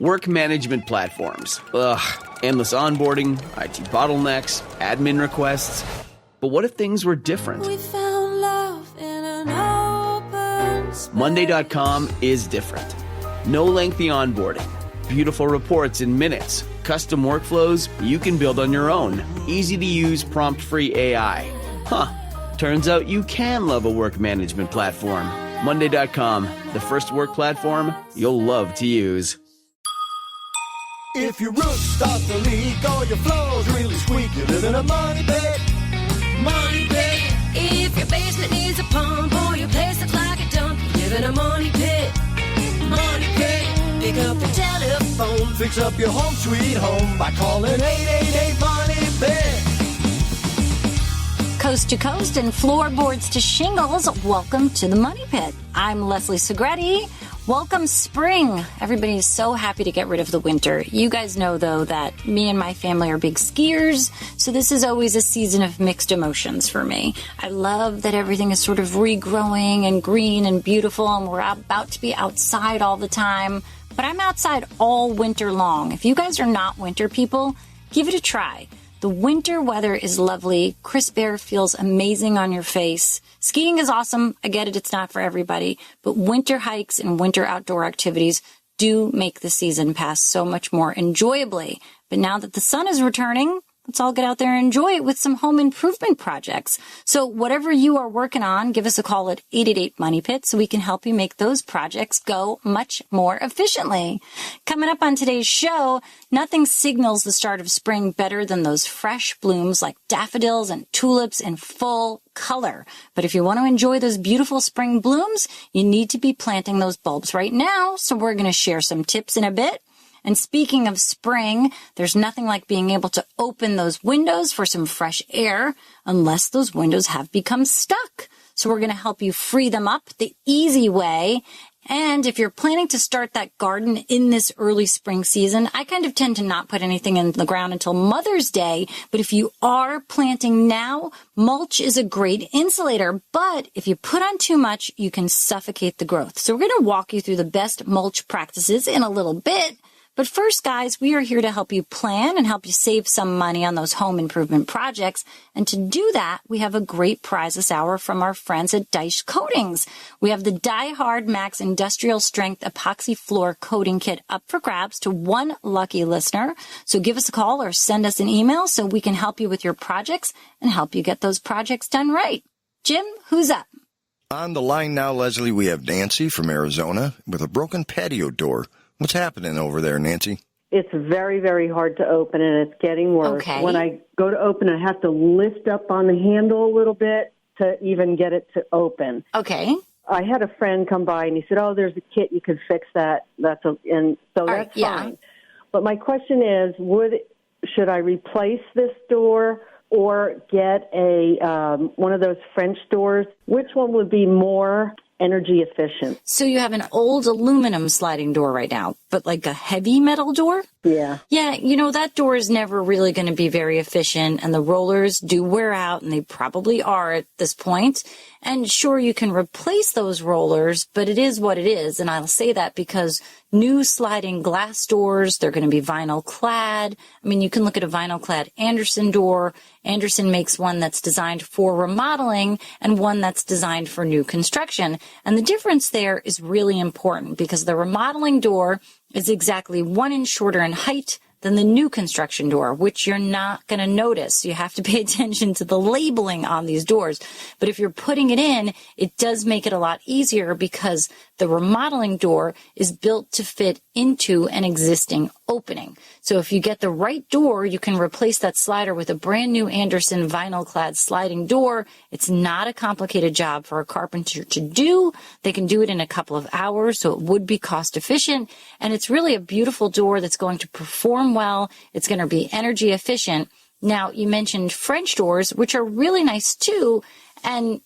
Work management platforms. Ugh, endless onboarding, IT bottlenecks, admin requests. But what if things were different? We found love in an open space. Monday.com is different. No lengthy onboarding. Beautiful reports in minutes. Custom workflows you can build on your own. Easy to use prompt-free AI. Turns out you can love a work management platform. Monday.com, the first work platform you'll love to use. If your roof starts to leak or your floor's really squeak, you live in a money pit. Money pit. If your basement needs a pump or your place looks like a dump, you live in a money pit. Money pit. Pick up the telephone. Fix up your home sweet home by calling 888 Money Pit. Coast to coast and floorboards to shingles, welcome to the Money Pit. I'm Leslie Segretti. Welcome spring. Everybody's so happy to get rid of the winter. You guys know, though, that me and my family are big skiers, so this is always a season of mixed emotions for me. I love that everything is sort of regrowing and green and beautiful, and we're about to be outside all the time. But I'm outside all winter long. If you guys are not winter people, give it a try. The winter weather is lovely. Crisp air feels amazing on your face. Skiing is awesome. I get it. It's not for everybody. But winter hikes and winter outdoor activities do make the season pass so much more enjoyably. But now that the sun is returning, let's all get out there and enjoy it with some home improvement projects. So whatever you are working on, give us a call at 888-MONEY-PIT so we can help you make those projects go much more efficiently. Coming up on today's show, nothing signals the start of spring better than those fresh blooms like daffodils and tulips in full color. But if you want to enjoy those beautiful spring blooms, you need to be planting those bulbs right now. So we're going to share some tips in a bit. And speaking of spring, there's nothing like being able to open those windows for some fresh air unless those windows have become stuck. So we're going to help you free them up the easy way. And if you're planning to start that garden in this early spring season, I kind of tend to not put anything in the ground until Mother's Day. But if you are planting now, mulch is a great insulator. But if you put on too much, you can suffocate the growth. So we're going to walk you through the best mulch practices in a little bit. But first, guys, we are here to help you plan and help you save some money on those home improvement projects. And to do that, we have a great prize this hour from our friends at Dice Coatings. We have the Die Hard Max Industrial Strength Epoxy Floor Coating Kit up for grabs to one lucky listener. So give us a call or send us an email so we can help you with your projects and help you get those projects done right. Jim, who's up? On the line now, Leslie, we have Nancy from Arizona with a broken patio door. What's happening over there, Nancy? It's very, very hard to open, and it's getting worse. Okay. When I go to open, I have to lift up on the handle a little bit to even get it to open. Okay. I had a friend come by, and he said, "Oh, there's a kit. You could fix that." That's fine. But my question is, should I replace this door or get a one of those French doors? Which one would be more energy efficient? So you have an old aluminum sliding door right now, but like a heavy metal door? Yeah. Yeah, that door is never really going to be very efficient, and the rollers do wear out, and they probably are at this point. And sure, you can replace those rollers, but it is what it is. And I'll say that because new sliding glass doors, they're going to be vinyl clad. I mean, you can look at a vinyl clad Andersen door. Andersen makes one that's designed for remodeling and one that's designed for new construction. And the difference there is really important because the remodeling door is exactly 1 inch shorter in height than the new construction door, which you're not going to notice. You have to pay attention to the labeling on these doors. But if you're putting it in, it does make it a lot easier because the remodeling door is built to fit into an existing opening. So if you get the right door, you can replace that slider with a brand new Andersen vinyl clad sliding door. It's not a complicated job for a carpenter to do. They can do it in a couple of hours, so it would be cost efficient. And it's really a beautiful door that's going to perform well. It's going to be energy efficient. Now, you mentioned French doors, which are really nice too. And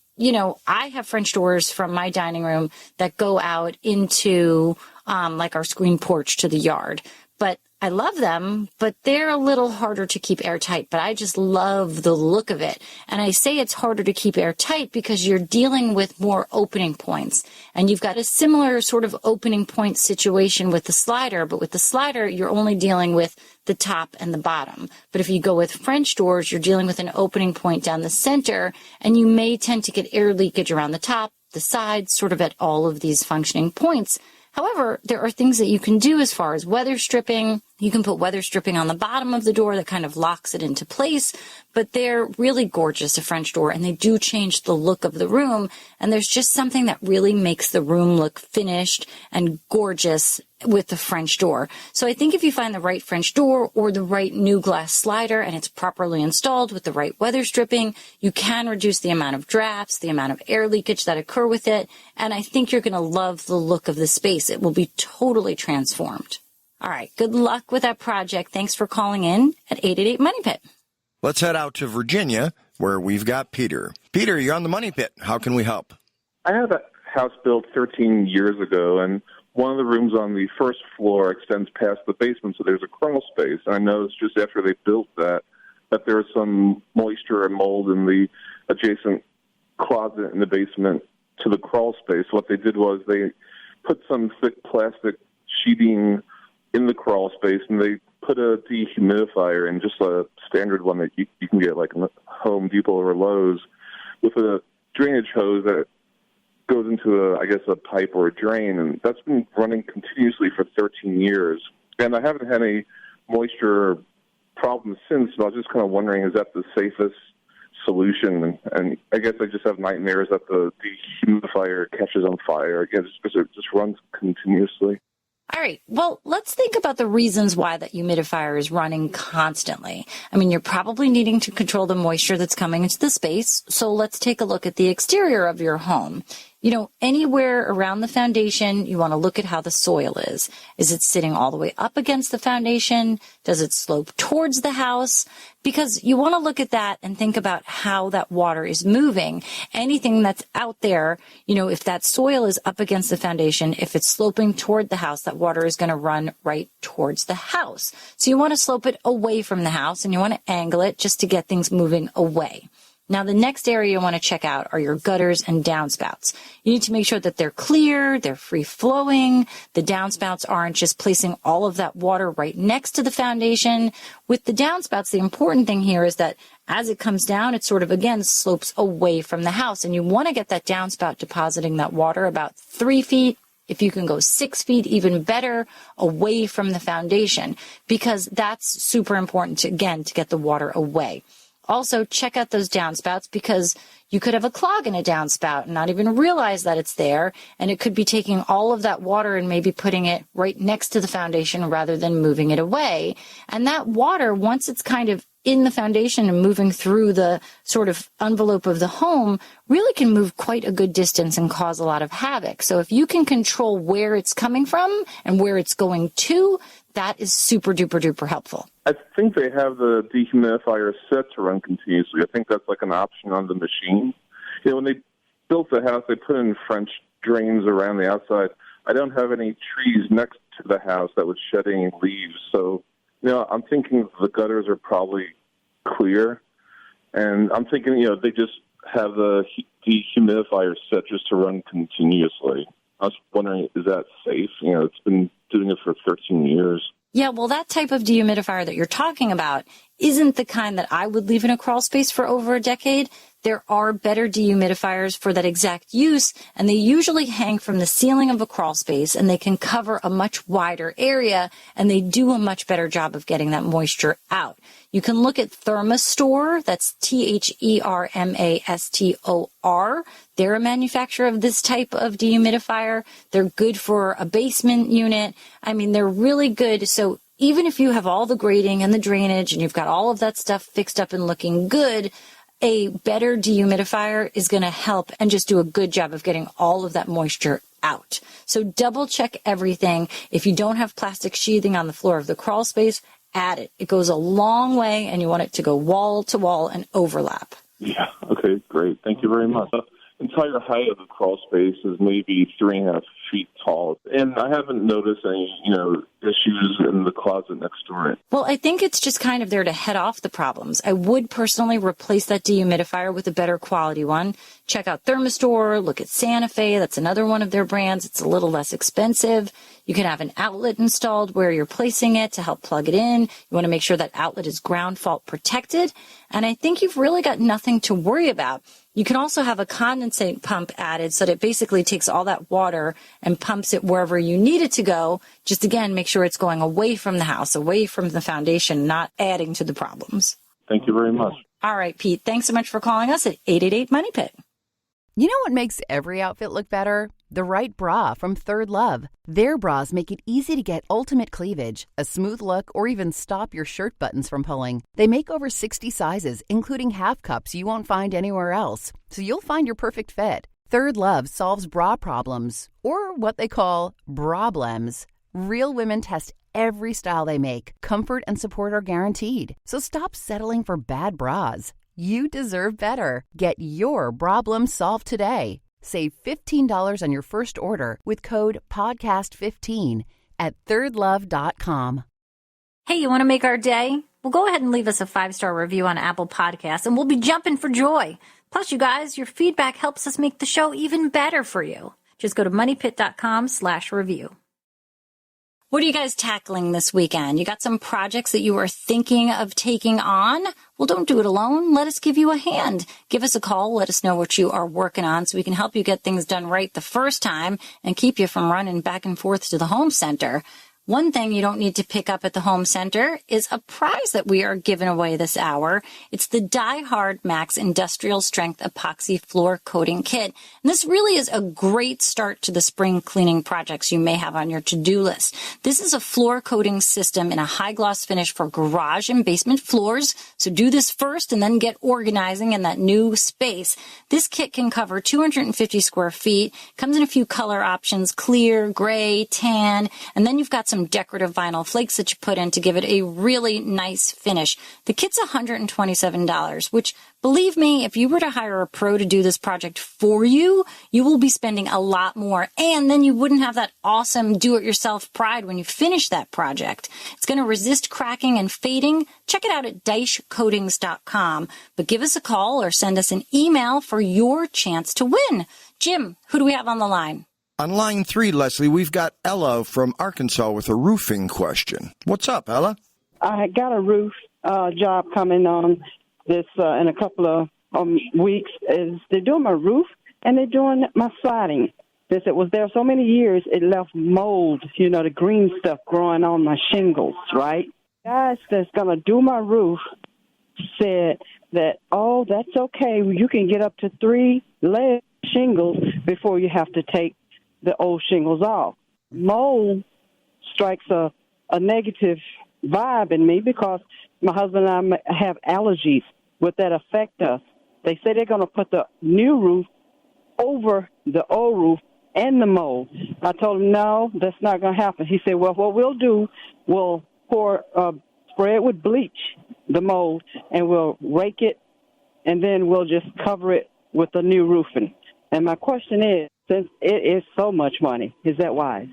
I have French doors from my dining room that go out into like our screen porch to the yard. But I love them, but they're a little harder to keep airtight, but I just love the look of it. And I say it's harder to keep airtight because you're dealing with more opening points. And you've got a similar sort of opening point situation with the slider, but with the slider, you're only dealing with the top and the bottom. But if you go with French doors, you're dealing with an opening point down the center, and you may tend to get air leakage around the top, the sides, sort of at all of these functioning points. However, there are things that you can do as far as weather stripping. You can put weather stripping on the bottom of the door that kind of locks it into place, but they're really gorgeous, a French door, and they do change the look of the room, and there's just something that really makes the room look finished and gorgeous with the French door. So I think if you find the right French door or the right new glass slider and it's properly installed with the right weather stripping, you can reduce the amount of drafts, the amount of air leakage that occur with it, and I think you're going to love the look of the space. It will be totally transformed. All right, good luck with that project. Thanks for calling in at 888 Money Pit. Let's head out to Virginia, where we've got Peter. Peter, you're on the Money Pit. How can we help? I had a house built 13 years ago, and one of the rooms on the first floor extends past the basement, so there's a crawl space. And I noticed just after they built that there was some moisture and mold in the adjacent closet in the basement to the crawl space. What they did was they put some thick plastic sheeting in the crawl space, and they put a dehumidifier in, just a standard one that you can get like Home Depot or Lowe's, with a drainage hose that goes into a pipe or a drain, and that's been running continuously for 13 years. And I haven't had any moisture problems since, but I was just kind of wondering, is that the safest solution? And I guess I just have nightmares that the dehumidifier catches on fire, again, just because it just runs continuously. All right. Well, let's think about the reasons why that humidifier is running constantly. I mean, you're probably needing to control the moisture that's coming into the space. So let's take a look at the exterior of your home. You know, anywhere around the foundation, you want to look at how the soil is. Is it sitting all the way up against the foundation? Does it slope towards the house? Because you want to look at that and think about how that water is moving. Anything that's out there, you know, if that soil is up against the foundation, if it's sloping toward the house, that water is going to run right towards the house. So you want to slope it away from the house, and you want to angle it just to get things moving away. Now, the next area you want to check out are your gutters and downspouts. You need to make sure that they're clear, they're free-flowing, the downspouts aren't just placing all of that water right next to the foundation. With the downspouts, the important thing here is that as it comes down, it sort of, again, slopes away from the house. And you want to get that downspout depositing that water about 3 feet, if you can go 6 feet, even better, away from the foundation, because that's super important, to get the water away. Also, check out those downspouts, because you could have a clog in a downspout and not even realize that it's there, and it could be taking all of that water and maybe putting it right next to the foundation rather than moving it away. And that water, once it's kind of in the foundation and moving through the sort of envelope of the home, really can move quite a good distance and cause a lot of havoc. So if you can control where it's coming from and where it's going to, that is super duper duper helpful. I think they have the dehumidifier set to run continuously. I think that's like an option on the machine. You know, when they built the house, they put in French drains around the outside. I don't have any trees next to the house that would shed any leaves. So, you know, I'm thinking the gutters are probably clear. And I'm thinking, you know, they just have the dehumidifier set just to run continuously. I was wondering, is that safe? You know, it's been doing it for 13 years. Yeah, well, that type of dehumidifier that you're talking about isn't the kind that I would leave in a crawl space for over a decade. There are better dehumidifiers for that exact use, and they usually hang from the ceiling of a crawl space, and they can cover a much wider area, and they do a much better job of getting that moisture out. You can look at Thermastor, that's Thermastor. They're a manufacturer of this type of dehumidifier. They're good for a basement unit. I mean, they're really good. So even if you have all the grading and the drainage and you've got all of that stuff fixed up and looking good, a better dehumidifier is going to help and just do a good job of getting all of that moisture out. So double check everything. If you don't have plastic sheathing on the floor of the crawl space, add it. It goes a long way, and you want it to go wall to wall and overlap. Yeah, okay, great. Thank you very much. The entire height of the crawl space is maybe 3.5 feet tall, and I haven't noticed any, you know, issues in the closet closet next door. Well, I think it's just kind of there to head off the problems. I would personally replace that dehumidifier with a better quality one. Check out Thermistore, look at Santa Fe. That's another one of their brands. It's a little less expensive. You can have an outlet installed where you're placing it to help plug it in. You want to make sure that outlet is ground fault protected. And I think you've really got nothing to worry about. You can also have a condensate pump added so that it basically takes all that water and pumps it wherever you need it to go. Just, again, make sure it's going away from the house, away from the foundation, not adding to the problems. Thank you very much. All right, Pete, thanks so much for calling us at 888-MONEY-PIT. You know what makes every outfit look better? The right bra from Third Love. Their bras make it easy to get ultimate cleavage, a smooth look, or even stop your shirt buttons from pulling. They make over 60 sizes, including half cups you won't find anywhere else. So you'll find your perfect fit. Third Love solves bra problems, or what they call brablems. Real women test every style they make. Comfort and support are guaranteed. So stop settling for bad bras. You deserve better. Get your problem solved today. Save $15 on your first order with code PODCAST15 at thirdlove.com. Hey, you want to make our day? Well, go ahead and leave us a 5-star review on Apple Podcasts, and we'll be jumping for joy. Plus, you guys, your feedback helps us make the show even better for you. Just go to moneypit.com/review. What are you guys tackling this weekend? You got some projects that you are thinking of taking on? Well, don't do it alone. Let us give you a hand. Give us a call. Let us know what you are working on so we can help you get things done right the first time and keep you from running back and forth to the home center. One thing you don't need to pick up at the home center is a prize that we are giving away this hour. It's the Die Hard Max Industrial Strength Epoxy Floor Coating Kit. And this really is a great start to the spring cleaning projects you may have on your to-do list. This is a floor coating system in a high gloss finish for garage and basement floors. So do this first and then get organizing in that new space. This kit can cover 250 square feet, comes in a few color options, clear, gray, tan, and then you've got some decorative vinyl flakes that you put in to give it a really nice finish. The kit's $127, which, believe me, if you were to hire a pro to do this project for you, you will be spending a lot more, and then you wouldn't have that awesome do-it-yourself pride when you finish that project. It's going to resist cracking and fading. Check it out at deichcoatings.com, but give us a call or send us an email for your chance to win. Jim, who do we have on the line? On line 3, Leslie, we've got Ella from Arkansas with a roofing question. What's up, Ella? I got a roof job coming on this in a couple of weeks. They're doing my roof and they're doing my siding. Since it was there so many years, it left mold, the green stuff growing on my shingles, right? Guys that's going to do my roof said that, oh, that's okay. You can get up to 3 layers of shingles before you have to take the old shingles off. Mold strikes a negative vibe in me because my husband and I have allergies. Would that affect us? They say they're going to put the new roof over the old roof and the mold. I told him, no, that's not going to happen. He said, well, what we'll do, we'll spray it with bleach, the mold, and we'll rake it, and then we'll just cover it with the new roofing. And my question is, since it is so much money, is that wise?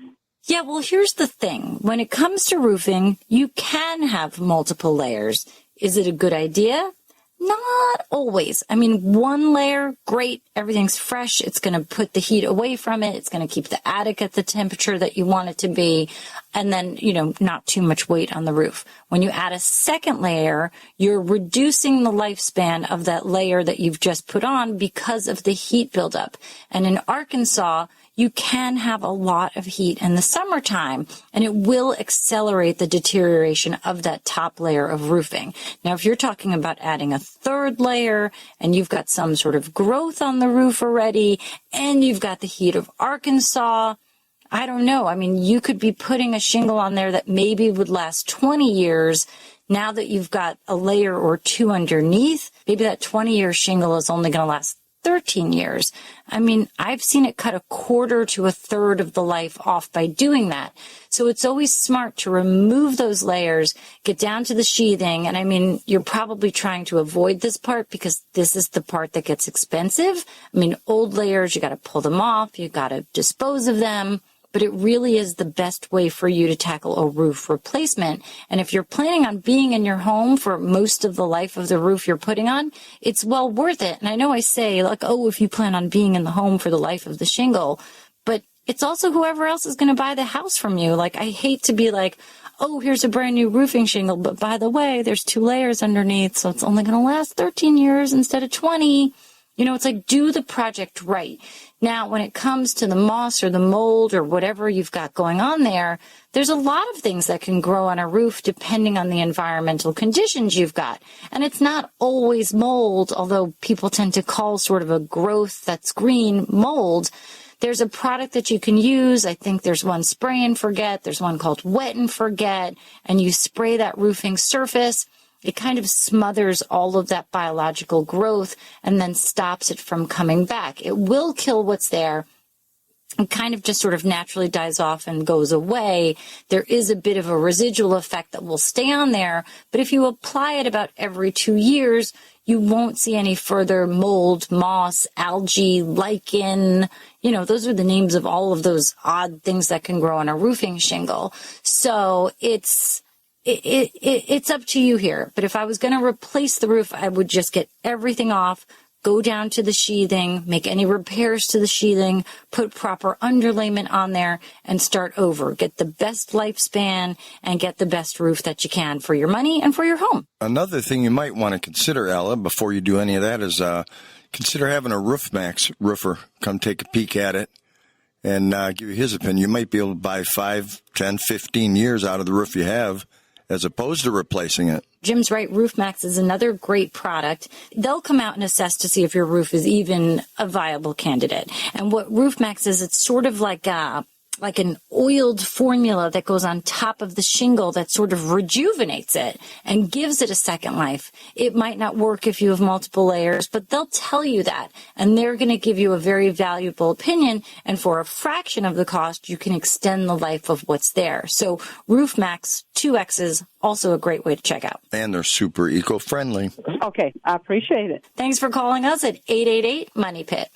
Yeah, well, here's the thing. When it comes to roofing, you can have multiple layers. Is it a good idea? Not always. I mean, one layer, great, everything's fresh. It's going to put the heat away from it. It's going to keep the attic at the temperature that you want it to be. And then, not too much weight on the roof. When you add a second layer, you're reducing the lifespan of that layer that you've just put on because of the heat buildup. And in Arkansas, you can have a lot of heat in the summertime, and it will accelerate the deterioration of that top layer of roofing. Now, if you're talking about adding a third layer and you've got some sort of growth on the roof already, and you've got the heat of Arkansas, I don't know. I mean, you could be putting a shingle on there that maybe would last 20 years. Now that you've got a layer or 2 underneath, maybe that 20-year shingle is only going to last 13 years. I mean, I've seen it cut 1/4 to 1/3 of the life off by doing that. So it's always smart to remove those layers, get down to the sheathing. And I mean, you're probably trying to avoid this part because this is the part that gets expensive. I mean, old layers, you got to pull them off. You got to dispose of them. but it really is the best way for you to tackle a roof replacement. And if you're planning on being in your home for most of the life of the roof you're putting on, it's well worth it. And I know I say, like, oh, if you plan on being in the home for the life of the shingle, but it's also whoever else is going to buy the house from you. Like, I hate to be like, oh, here's a brand new roofing shingle, but by the way, there's 2 layers underneath, so it's only going to last 13 years instead of 20. You know, it's like, do the project right. Now, when it comes to the moss or the mold or whatever you've got going on there, there's a lot of things that can grow on a roof depending on the environmental conditions you've got. And it's not always mold, although people tend to call sort of a growth that's green mold. There's a product that you can use. I think there's one spray and forget. There's one called wet and forget. And you spray that roofing surface. It kind of smothers all of that biological growth and then stops it from coming back. It will kill what's there. It kind of just sort of naturally dies off and goes away. There is a bit of a residual effect that will stay on there. But if you apply it about every 2 years, you won't see any further mold, moss, algae, lichen. You know, those are the names of all of those odd things that can grow on a roofing shingle. So it's up to you here. But if I was going to replace the roof, I would just get everything off, go down to the sheathing, make any repairs to the sheathing, put proper underlayment on there, and start over. Get the best lifespan and get the best roof that you can for your money and for your home. Another thing you might want to consider, Ella, before you do any of that is consider having a RoofMax roofer come take a peek at it and give you his opinion. You might be able to buy 5, 10, 15 years out of the roof you have as opposed to replacing it. Jim's right. RoofMax is another great product. They'll come out and assess to see if your roof is even a viable candidate. And what RoofMax is, it's sort of like an oiled formula that goes on top of the shingle that sort of rejuvenates it and gives it a second life. It might not work if you have multiple layers, but they'll tell you that, and they're going to give you a very valuable opinion, and for a fraction of the cost, you can extend the life of what's there. So RoofMax 2X's also a great way to check out. And they're super eco-friendly. Okay, I appreciate it. Thanks for calling us at 888-MONEY-PIT.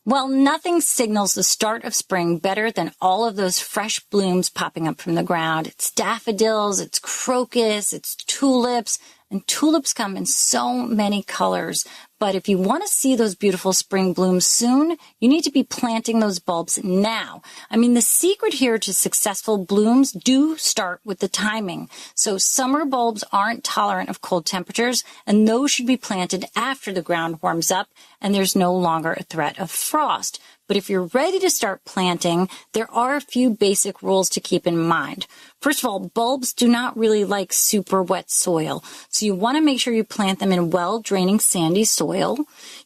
Well, nothing signals the start of spring better than all of those fresh blooms popping up from the ground. It's daffodils, it's crocus, it's tulips, and tulips come in so many colors. But if you want to see those beautiful spring blooms soon, you need to be planting those bulbs now. I mean, the secret here to successful blooms do start with the timing. So summer bulbs aren't tolerant of cold temperatures, and those should be planted after the ground warms up and there's no longer a threat of frost. But if you're ready to start planting, there are a few basic rules to keep in mind. First of all, bulbs do not really like super wet soil. So you want to make sure you plant them in well-draining sandy soil.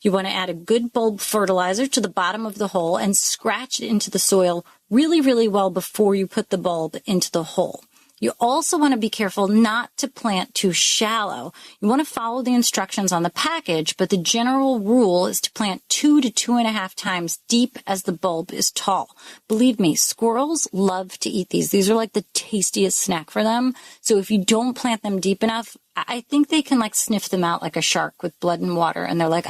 You want to add a good bulb fertilizer to the bottom of the hole and scratch it into the soil really, really well before you put the bulb into the hole. You also want to be careful not to plant too shallow. You want to follow the instructions on the package, but the general rule is to plant 2 to 2.5 times deep as the bulb is tall. Believe me, squirrels love to eat these. These are like the tastiest snack for them. So if you don't plant them deep enough, I think they can like sniff them out like a shark with blood and water, and they're like,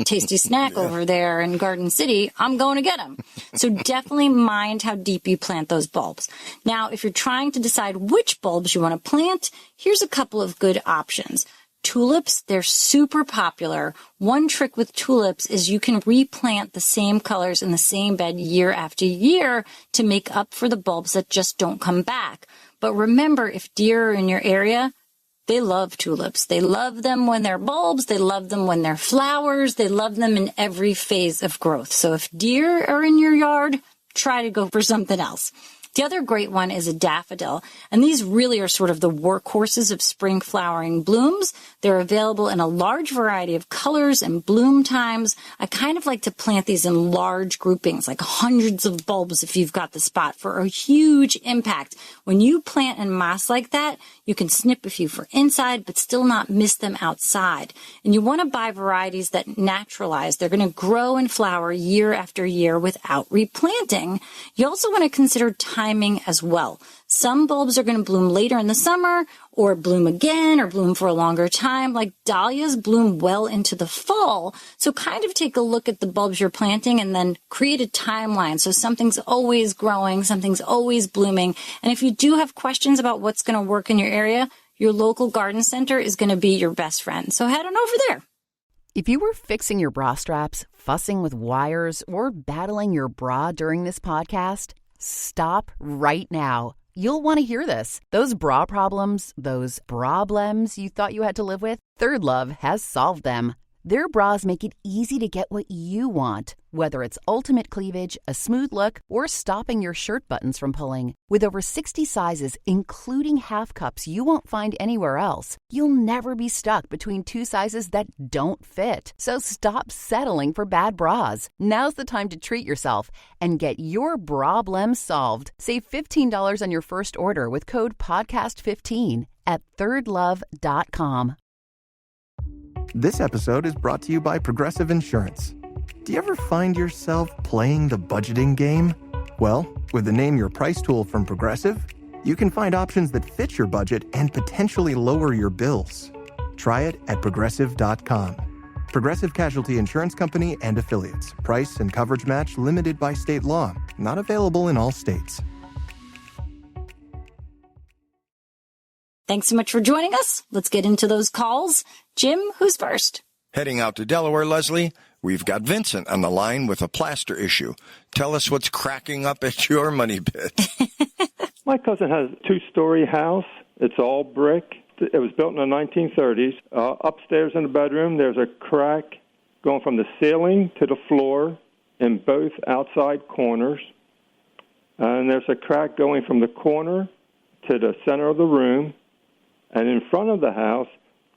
tasty snack over there in Garden City, I'm going to get them. So definitely mind how deep you plant those bulbs. Now, if you're trying to decide which bulbs you want to plant, here's a couple of good options. Tulips, they're super popular. One trick with tulips is you can replant the same colors in the same bed year after year to make up for the bulbs that just don't come back. But remember, if deer are in your area, they love tulips. They love them when they're bulbs. They love them when they're flowers. They love them in every phase of growth. So if deer are in your yard, try to go for something else. The other great one is a daffodil, and these really are sort of the workhorses of spring flowering blooms. They're available in a large variety of colors and bloom times. I kind of like to plant these in large groupings, like hundreds of bulbs if you've got the spot, for a huge impact. When you plant in moss like that, you can snip a few for inside, but still not miss them outside. And you want to buy varieties that naturalize. They're going to grow and flower year after year without replanting. You also want to consider timing timing as well. Some bulbs are going to bloom later in the summer or bloom again or bloom for a longer time. Like dahlias bloom well into the fall. So kind of take a look at the bulbs you're planting and then create a timeline. So something's always growing, something's always blooming. And if you do have questions about what's going to work in your area, your local garden center is going to be your best friend. So head on over there. If you were fixing your bra straps, fussing with wires, or battling your bra during this podcast, stop right now. You'll want to hear this. Those bra problems, those problems you thought you had to live with, Third Love has solved them. Their bras make it easy to get what you want, whether it's ultimate cleavage, a smooth look, or stopping your shirt buttons from pulling. With over 60 sizes, including half cups you won't find anywhere else, you'll never be stuck between two sizes that don't fit. So stop settling for bad bras. Now's the time to treat yourself and get your problem solved. Save $15 on your first order with code PODCAST15 at thirdlove.com. This episode is brought to you by Progressive Insurance. Do you ever find yourself playing the budgeting game? Well, with the Name Your Price tool from Progressive, you can find options that fit your budget and potentially lower your bills. Try it at Progressive.com. Progressive Casualty Insurance Company and Affiliates. Price and coverage match limited by state law. Not available in all states. Thanks so much for joining us. Let's get into those calls. Jim, who's first? Heading out to Delaware, Leslie, we've got Vincent on the line with a plaster issue. Tell us what's cracking up at your money pit. My cousin has a two-story house. It's all brick. It was built in the 1930s. Upstairs in the bedroom, there's a crack going from the ceiling to the floor in both outside corners. And there's a crack going from the corner to the center of the room. And in front of the house,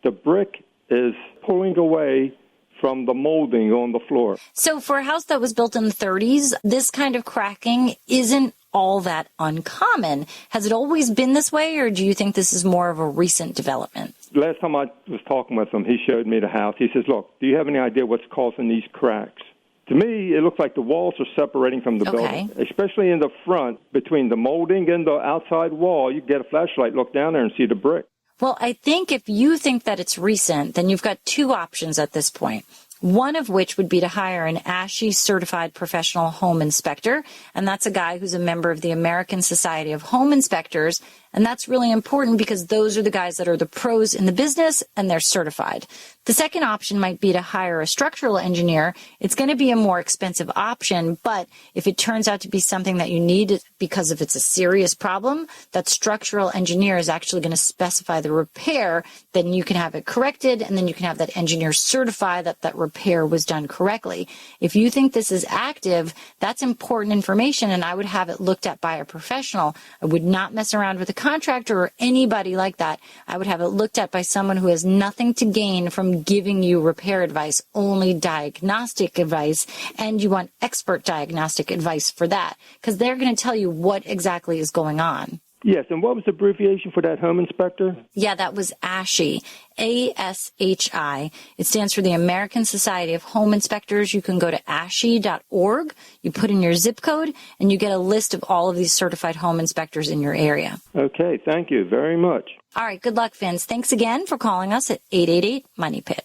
the brick is pulling away from the molding on the floor. So for a house that was built in the 30s, this kind of cracking isn't all that uncommon. Has it always been this way, or do you think this is more of a recent development? Last time I was talking with him, he showed me the house. He says, look, do you have any idea what's causing these cracks? To me, it looks like the walls are separating from the building, especially in the front between the molding and the outside wall. You get a flashlight, look down there and see the brick. Well, I think if you think that it's recent, then you've got two options at this point. One of which would be to hire an ASHI certified professional home inspector. And that's a guy who's a member of the American Society of Home Inspectors. And that's really important because those are the guys that are the pros in the business and they're certified. The second option might be to hire a structural engineer. It's going to be a more expensive option, but if it turns out to be something that you need because if it's a serious problem, that structural engineer is actually going to specify the repair, then you can have it corrected and then you can have that engineer certify that that repair was done correctly. If you think this is active, that's important information and I would have it looked at by a professional. I would not mess around with a contractor or anybody like that. I would have it looked at by someone who has nothing to gain from giving you repair advice, only diagnostic advice, and you want expert diagnostic advice for that because they're going to tell you what exactly is going on. Yes, and what was the abbreviation for that home inspector? Yeah, that was ASHI, A-S-H-I. It stands for the American Society of Home Inspectors. You can go to ASHI.org, you put in your zip code, and you get a list of all of these certified home inspectors in your area. Okay, thank you very much. All right, good luck, Vince. Thanks again for calling us at 888-MONEY-PIT.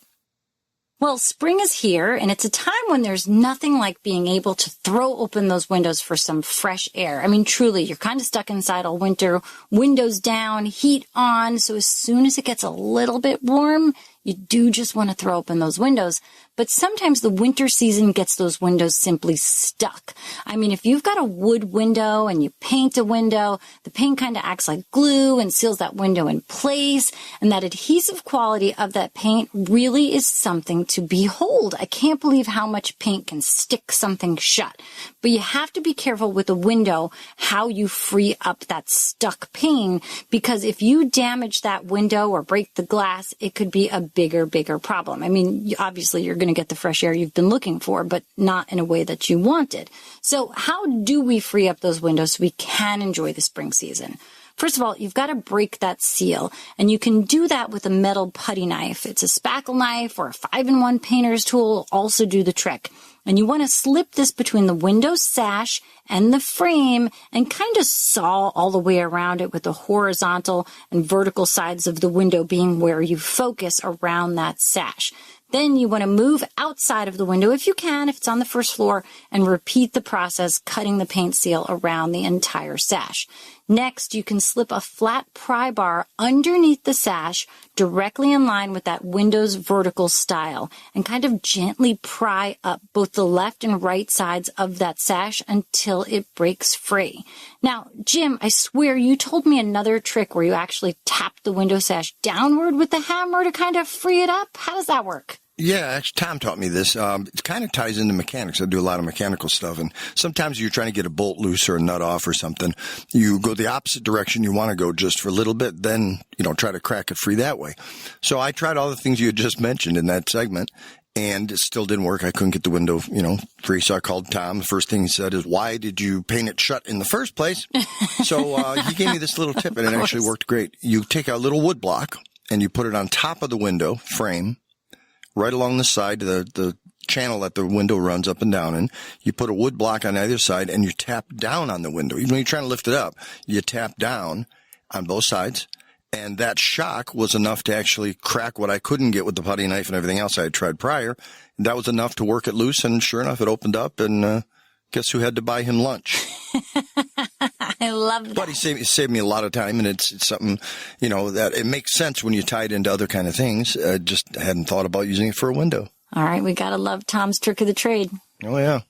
Well, spring is here, and it's a time when there's nothing like being able to throw open those windows for some fresh air. I mean, truly, you're kind of stuck inside all winter, windows down, heat on, so as soon as it gets a little bit warm, you do just want to throw open those windows. But sometimes the winter season gets those windows simply stuck. I mean, if you've got a wood window and you paint a window, the paint kind of acts like glue and seals that window in place. And that adhesive quality of that paint really is something to behold. I can't believe how much paint can stick something shut. But you have to be careful with a window how you free up that stuck paint, because if you damage that window or break the glass, it could be a bigger problem. I mean, obviously you're going to get the fresh air you've been looking for, but not in a way that you wanted. So how do we free up those windows so we can enjoy the spring season? First of all, you've got to break that seal, and you can do that with a metal putty knife. It's a spackle knife or a 5-in-1 painter's tool will also do the trick. And you want to slip this between the window sash and the frame and kind of saw all the way around it with the horizontal and vertical sides of the window being where you focus around that sash. Then you want to move outside of the window if you can, if it's on the first floor, and repeat the process, cutting the paint seal around the entire sash. Next, you can slip a flat pry bar underneath the sash directly in line with that window's vertical style and kind of gently pry up both the left and right sides of that sash until it breaks free. Now, Jim, I swear you told me another trick where you actually tap the window sash downward with the hammer to kind of free it up. How does that work? Yeah, actually, Tom taught me this. It kind of ties into mechanics. I do a lot of mechanical stuff, and sometimes you're trying to get a bolt loose or a nut off or something. You go the opposite direction you want to go just for a little bit, then, try to crack it free that way. So I tried all the things you had just mentioned in that segment, and it still didn't work. I couldn't get the window, free, so I called Tom. The first thing he said is, why did you paint it shut in the first place? So he gave me this little tip, and it actually worked great. You take a little wood block, and you put it on top of the window frame, right along the side, the channel that the window runs up and down in. You put a wood block on either side, and you tap down on the window. Even when you're trying to lift it up, you tap down on both sides. And that shock was enough to actually crack what I couldn't get with the putty knife and everything else I had tried prior. That was enough to work it loose, and sure enough, it opened up, and guess who had to buy him lunch? I love that. But he saved me a lot of time, and it's something, that it makes sense when you tie it into other kind of things. I just hadn't thought about using it for a window. All right, we got to love Tom's trick of the trade. Oh, yeah.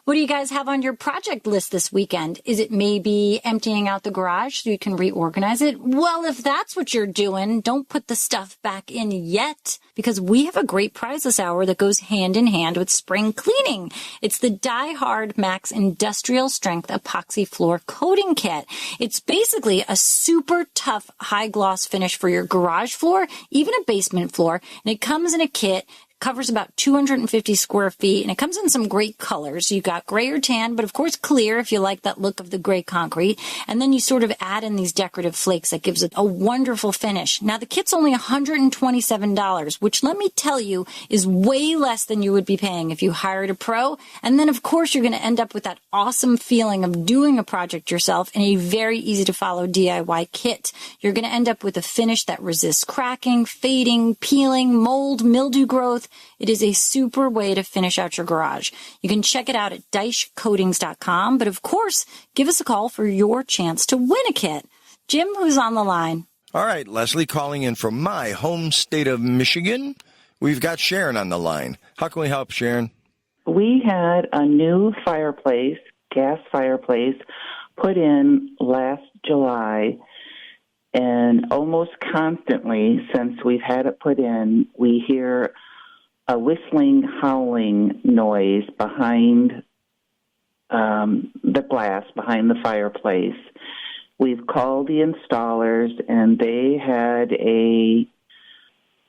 What do you guys have on your project list this weekend? Is it maybe emptying out the garage so you can reorganize it? Well, if that's what you're doing, don't put the stuff back in yet, because we have a great prize this hour that goes hand in hand with spring cleaning. It's the Die Hard Max Industrial Strength Epoxy Floor Coating Kit. It's basically a super tough high gloss finish for your garage floor, even a basement floor, and it comes in a kit. Covers about 250 square feet, and it comes in some great colors. You've got gray or tan, but of course clear if you like that look of the gray concrete. And then you sort of add in these decorative flakes that gives it a wonderful finish. Now, the kit's only $127, which let me tell you is way less than you would be paying if you hired a pro. And then, of course, you're going to end up with that awesome feeling of doing a project yourself in a very easy-to-follow DIY kit. You're going to end up with a finish that resists cracking, fading, peeling, mold, mildew growth. It is a super way to finish out your garage. You can check it out at deichcoatings.com, but of course, give us a call for your chance to win a kit. Jim, who's on the line? All right, Leslie, calling in from my home state of Michigan. We've got Sharon on the line. How can we help, Sharon? We had a new fireplace, gas fireplace, put in last July, and almost constantly since we've had it put in, we hear a whistling, howling noise behind the glass, behind the fireplace. We've called the installers, and they had a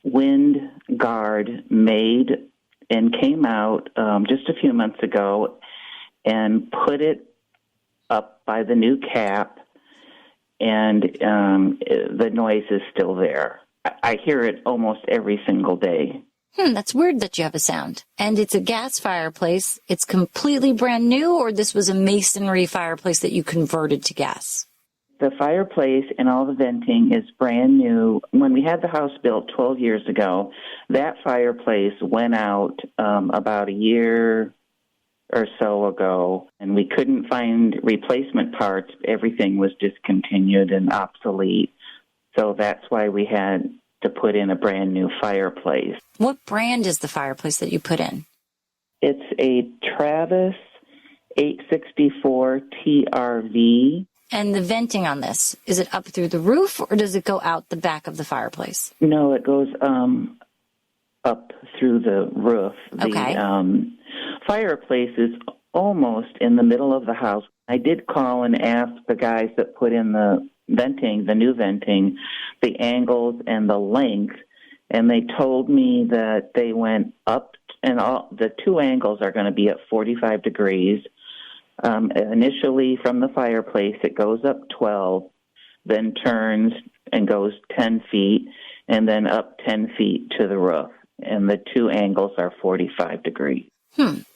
wind guard made and came out just a few months ago and put it up by the new cap, and the noise is still there. I hear it almost every single day. That's weird that you have a sound. And it's a gas fireplace. It's completely brand new, or this was a masonry fireplace that you converted to gas? The fireplace and all the venting is brand new. When we had the house built 12 years ago, that fireplace went out about a year or so ago, and we couldn't find replacement parts. Everything was discontinued and obsolete. So that's why we had to put in a brand new fireplace. What brand is the fireplace that you put in? It's a Travis 864 TRV. And the venting on this, is it up through the roof, or does it go out the back of the fireplace? No, it goes up through the roof. Okay. The fireplace is almost in the middle of the house. I did call and ask the guys that put in the venting, the new venting, the angles and the length, and they told me that they went up, and all the two angles are going to be at 45 degrees. Initially from the fireplace, it goes up 12, then turns and goes 10 feet, and then up 10 feet to the roof. and the two angles are 45 degrees.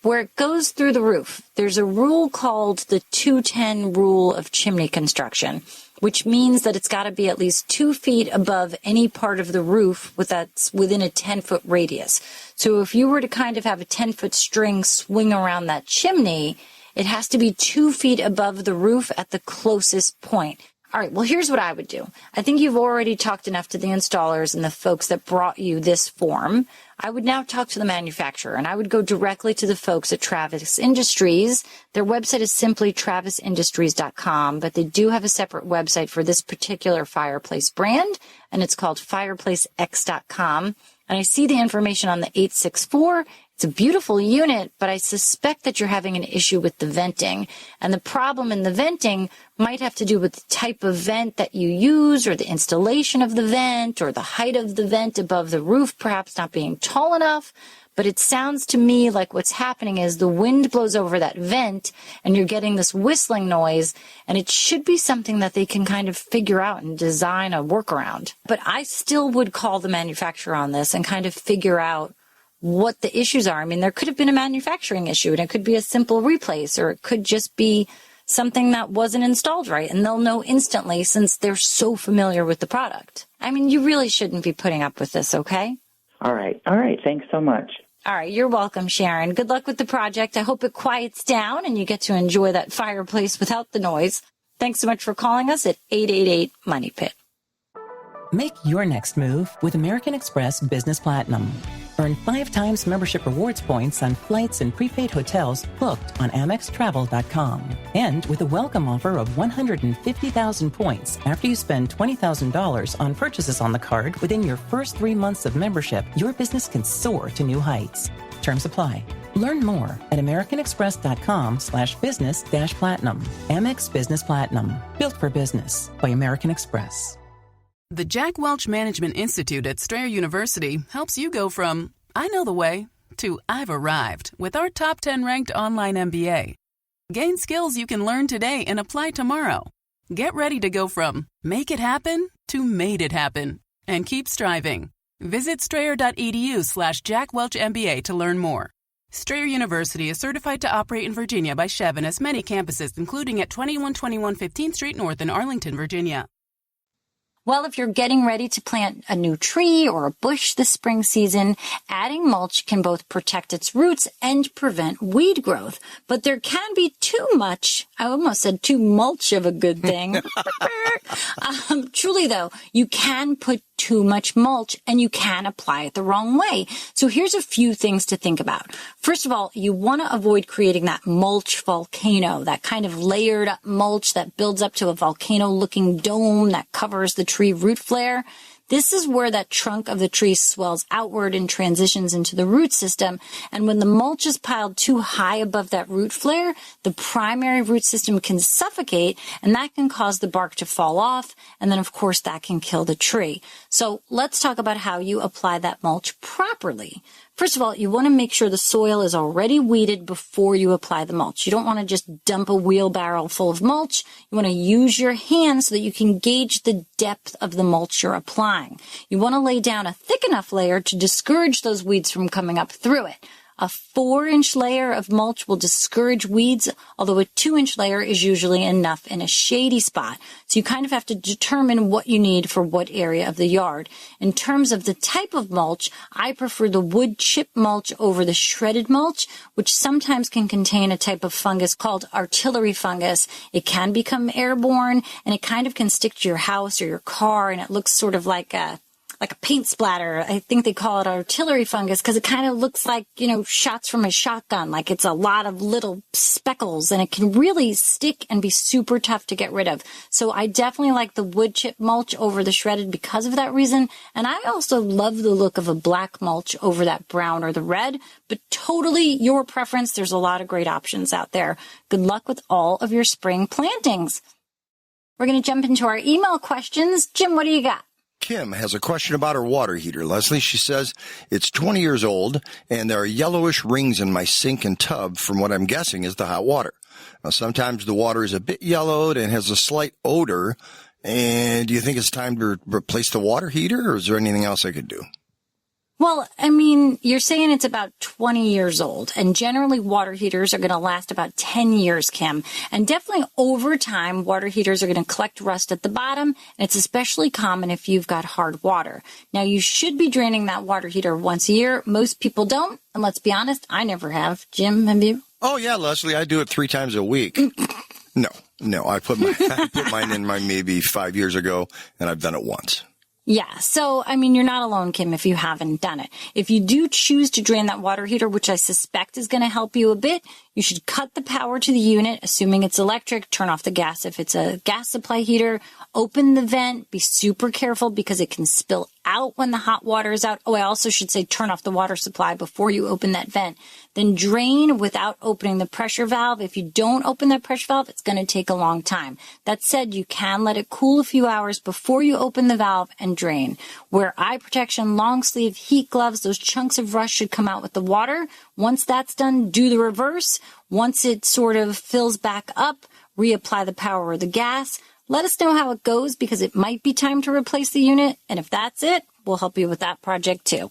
Where it goes through the roof, there's a rule called the 210 rule of chimney construction, which means that it's got to be at least 2 feet above any part of the roof that's within a 10-foot radius. So if you were to kind of have a 10-foot string swing around that chimney, it has to be 2 feet above the roof at the closest point. All right, well, here's what I would do. I think you've already talked enough to the installers and the folks that brought you this form. I would now talk to the manufacturer, and I would go directly to the folks at Travis Industries. Their website is simply travisindustries.com, but they do have a separate website for this particular fireplace brand, and it's called fireplacex.com. And I see the information on the 864. It's a beautiful unit, but I suspect that you're having an issue with the venting. And the problem in the venting might have to do with the type of vent that you use, or the installation of the vent, or the height of the vent above the roof perhaps not being tall enough. But it sounds to me like what's happening is the wind blows over that vent and you're getting this whistling noise, and it should be something that they can kind of figure out and design a workaround. But I still would call the manufacturer on this and kind of figure out what the issues are. I mean, there could have been a manufacturing issue, and it could be a simple replace, or it could just be something that wasn't installed right, and they'll know instantly since they're so familiar with the product. I mean, you really shouldn't be putting up with this, okay? All right. Thanks so much. All right. You're welcome, Sharon. Good luck with the project. I hope it quiets down and you get to enjoy that fireplace without the noise. Thanks so much for calling us at 888-MONEY-PIT. Make your next move with American Express Business Platinum. Earn 5 times membership rewards points on flights and prepaid hotels booked on AmexTravel.com. And with a welcome offer of 150,000 points after you spend $20,000 on purchases on the card within your first 3 months of membership, your business can soar to new heights. Terms apply. Learn more at americanexpress.com/business-platinum. Amex Business Platinum. Built for business by American Express. The Jack Welch Management Institute at Strayer University helps you go from, I know the way, to I've arrived with our top 10 ranked online MBA. Gain skills you can learn today and apply tomorrow. Get ready to go from make it happen to made it happen, and keep striving. Visit strayer.edu/Jack Welch MBA to learn more. Strayer University is certified to operate in Virginia by Chev and has many campuses, including at 2121 15th Street North in Arlington, Virginia. Well, if you're getting ready to plant a new tree or a bush this spring season, adding mulch can both protect its roots and prevent weed growth. But there can be too much, I almost said too mulch of a good thing. Truly, though, you can put too much mulch and you can apply it the wrong way. So here's a few things to think about. First of all, you want to avoid creating that mulch volcano, that kind of layered up mulch that builds up to a volcano-looking dome that covers the tree root flare. This is where that trunk of the tree swells outward and transitions into the root system. And when the mulch is piled too high above that root flare, the primary root system can suffocate, and that can cause the bark to fall off. And then, of course, that can kill the tree. So let's talk about how you apply that mulch properly. First of all, you want to make sure the soil is already weeded before you apply the mulch. You don't want to just dump a wheelbarrow full of mulch. You want to use your hands so that you can gauge the depth of the mulch you're applying. You want to lay down a thick enough layer to discourage those weeds from coming up through it. A 4-inch layer of mulch will discourage weeds, although a 2-inch layer is usually enough in a shady spot. So you kind of have to determine what you need for what area of the yard. In terms of the type of mulch, I prefer the wood chip mulch over the shredded mulch, which sometimes can contain a type of fungus called artillery fungus. It can become airborne, and it kind of can stick to your house or your car, and it looks sort of like a paint splatter. I think they call it artillery fungus because it kind of looks like, shots from a shotgun, like it's a lot of little speckles, and it can really stick and be super tough to get rid of. So I definitely like the wood chip mulch over the shredded because of that reason. And I also love the look of a black mulch over that brown or the red, but totally your preference. There's a lot of great options out there. Good luck with all of your spring plantings. We're going to jump into our email questions. Jim, what do you got? Kim has a question about her water heater. Leslie, she says, it's 20 years old, and there are yellowish rings in my sink and tub from what I'm guessing is the hot water. Now, sometimes the water is a bit yellowed and has a slight odor. And do you think it's time to replace the water heater, or is there anything else I could do? Well, I mean, you're saying it's about 20 years old, and generally water heaters are going to last about 10 years, Kim. And definitely over time, water heaters are going to collect rust at the bottom, and it's especially common if you've got hard water. Now, you should be draining that water heater once a year. Most people don't, and let's be honest, I never have. Jim, have you? Oh, yeah, Leslie, I do it 3 times a week. No, I put mine in maybe 5 years ago, and I've done it once. Yeah. So, I mean, you're not alone, Kim, if you haven't done it. If you do choose to drain that water heater, which I suspect is going to help you a bit, you should cut the power to the unit, assuming it's electric, turn off the gas if it's a gas supply heater, open the vent, be super careful because it can spill out when the hot water is out. Oh, I also should say turn off the water supply before you open that vent. Then drain without opening the pressure valve. If you don't open that pressure valve, it's going to take a long time. That said, you can let it cool a few hours before you open the valve and drain. Wear eye protection, long sleeve, heat gloves. Those chunks of rust should come out with the water. Once that's done, do the reverse. Once it sort of fills back up, reapply the power or the gas. Let us know how it goes because it might be time to replace the unit. And if that's it, we'll help you with that project too.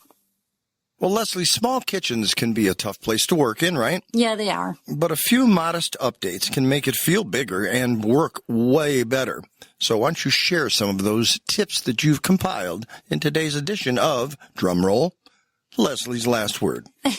Well, Leslie, small kitchens can be a tough place to work in, right? Yeah, they are. But a few modest updates can make it feel bigger and work way better. So why don't you share some of those tips that you've compiled in today's edition of, drumroll, Leslie's Last Word. All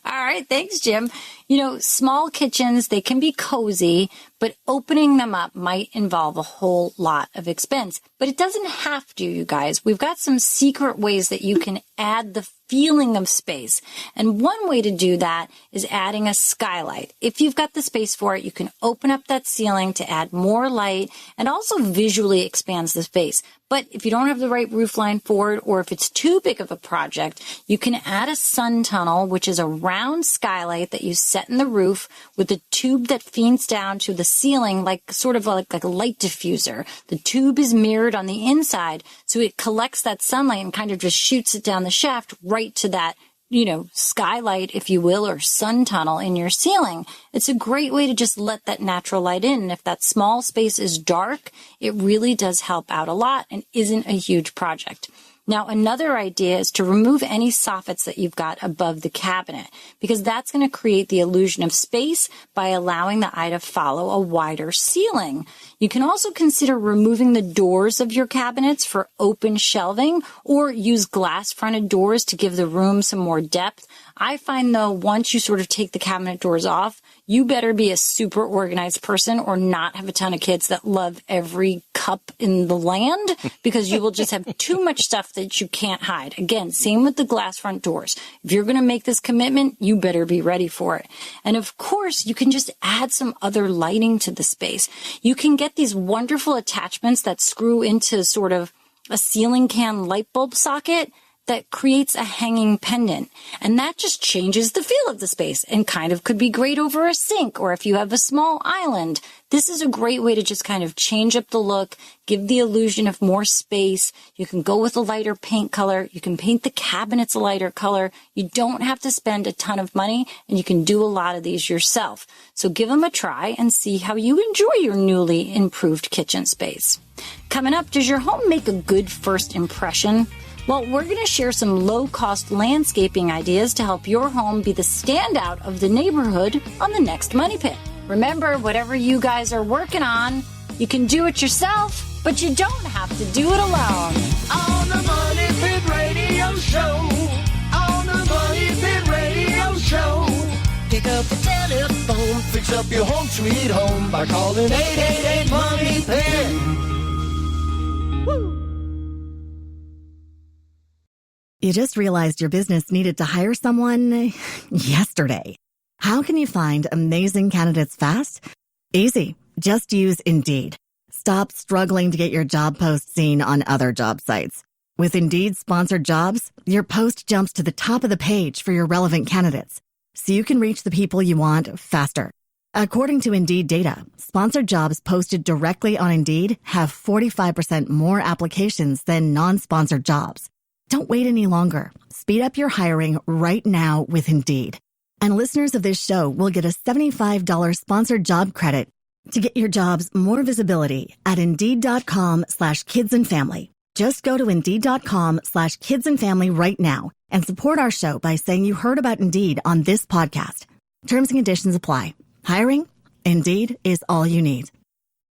right. Thanks, Jim. You know, small kitchens, they can be cozy, but opening them up might involve a whole lot of expense. But it doesn't have to, you guys. We've got some secret ways that you can add the feeling of space. And one way to do that is adding a skylight. If you've got the space for it, you can open up that ceiling to add more light and also visually expands the space. But if you don't have the right roof line for it, or if it's too big of a project, you can add a sun tunnel, which is a round skylight that you set in the roof with a tube that feeds down to the ceiling, like sort of like a light diffuser. The tube is mirrored on the inside, so it collects that sunlight and kind of just shoots it down the shaft right to that, you know, skylight, if you will, or sun tunnel in your ceiling. It's a great way to just let that natural light in. And if that small space is dark, it really does help out a lot and isn't a huge project. Now, another idea is to remove any soffits that you've got above the cabinet, because that's going to create the illusion of space by allowing the eye to follow a wider ceiling. You can also consider removing the doors of your cabinets for open shelving, or use glass-fronted doors to give the room some more depth. I find, though, once you sort of take the cabinet doors off, you better be a super organized person or not have a ton of kids that love every cup in the land, because you will just have too much stuff that you can't hide. Again, same with the glass front doors. If you're going to make this commitment, you better be ready for it. And of course, you can just add some other lighting to the space. You can get these wonderful attachments that screw into sort of a ceiling can light bulb socket that creates a hanging pendant. And that just changes the feel of the space and kind of could be great over a sink, or if you have a small island. This is a great way to just kind of change up the look, give the illusion of more space. You can go with a lighter paint color. You can paint the cabinets a lighter color. You don't have to spend a ton of money, and you can do a lot of these yourself. So give them a try and see how you enjoy your newly improved kitchen space. Coming up, does your home make a good first impression? Well, we're going to share some low-cost landscaping ideas to help your home be the standout of the neighborhood on the next Money Pit. Remember, whatever you guys are working on, you can do it yourself, but you don't have to do it alone. On the Money Pit Radio Show. On the Money Pit Radio Show. Pick up the telephone, fix up your home sweet home by calling 888-MONEY-PIT. Woo! You just realized your business needed to hire someone yesterday. How can you find amazing candidates fast? Easy. Just use Indeed. Stop struggling to get your job post seen on other job sites. With Indeed sponsored jobs, your post jumps to the top of the page for your relevant candidates, so you can reach the people you want faster. According to Indeed data, sponsored jobs posted directly on Indeed have 45% more applications than non-sponsored jobs. Don't wait any longer. Speed up your hiring right now with Indeed. And listeners of this show will get a $75 sponsored job credit to get your jobs more visibility at Indeed.com/kidsandfamily. Just go to Indeed.com/kidsandfamily right now and support our show by saying you heard about Indeed on this podcast. Terms and conditions apply. Hiring? Indeed is all you need.